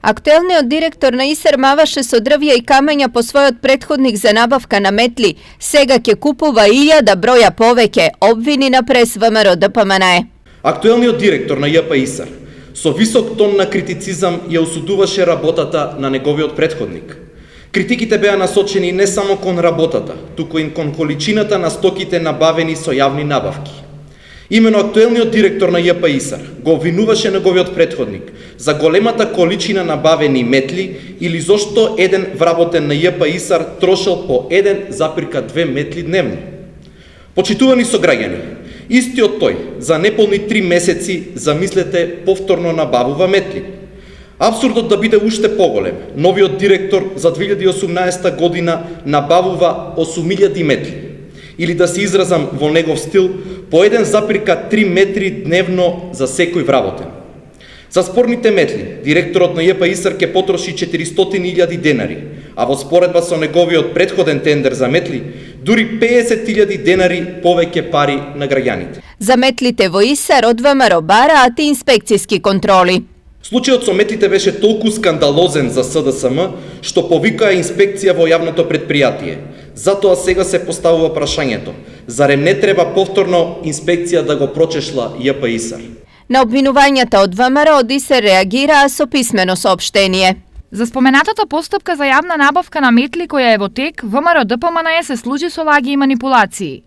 Актуелниот директор на ИСЕР маваше со дрвја и камења по својот претходник за набавка на метли. Сега ќе купува 1000 броја повеќе, обвини на прес ВМРО ДПМНЕ. Актуелниот директор на ЈП ИСЕР со висок тон на критицизам ја осудуваше работата на неговиот претходник. Критиките беа насочени не само кон работата, туку и кон количината на стоките набавени со јавни набавки. Имено актуелниот директор на ЈП ИСЕР го обвинуваше неговиот претходник за големата количина набавени метли или зошто еден вработен на ЈП ИСЕР трошел по 1,2 метли дневно. Почитувани сограѓани, истиот тој за неполни 3 месеци, замислете, повторно набавува метли. Апсурдот да биде уште поголем. Новиот директор за 2018 година набавува 8000 метли. Или да се изразам во негов стил, по 1,3 метри дневно за секој вработен. За спорните метли, директорот на ЈП ИСЕР ќе потроши 400.000 денари, а во споредба со неговиот претходен тендер за метли, дури 50.000 денари повеќе пари на граѓаните. За метлите во ИСЕР од ВМРО бараат и инспекцијски контроли. Случајот со метлите беше толку скандалозен за СДСМ, што повикаа инспекција во јавното предпријатие. Затоа сега се поставува прашањето, зарем не треба повторно инспекција да го прочешла ЈП ИСЕР? На обвинувањата од ВМРО од ИСЕР реагираа со писмено соопштение. За споменатата постапка за јавна набавка на метли која е во тек, ВМРО ДПМНЕ се служи со лаги и манипулации.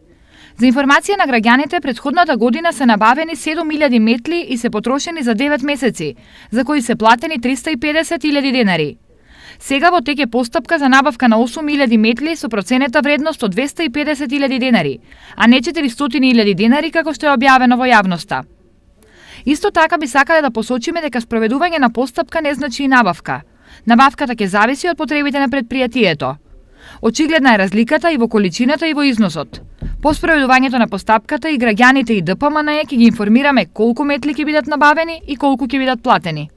За информација на граѓаните, претходната година се набавени 7000 метли и се потрошени за 9 месеци, за кои се платени 350.000 денари. Сега во тек е постапка за набавка на 8000 метли со проценета вредност од 250.000 денари, а не 400.000 денари како што е објавено во јавноста. Исто така би сакале да посочиме дека спроведување на постапка не значи и набавка. Набавката ќе зависи од потребите на предпријатието. Очигледна е разликата и во количината и во износот. По спроведувањето на постапката и граѓаните и ДПМНЕ ќе ги информираме колку метли ќе бидат набавени и колку ќе бидат платени.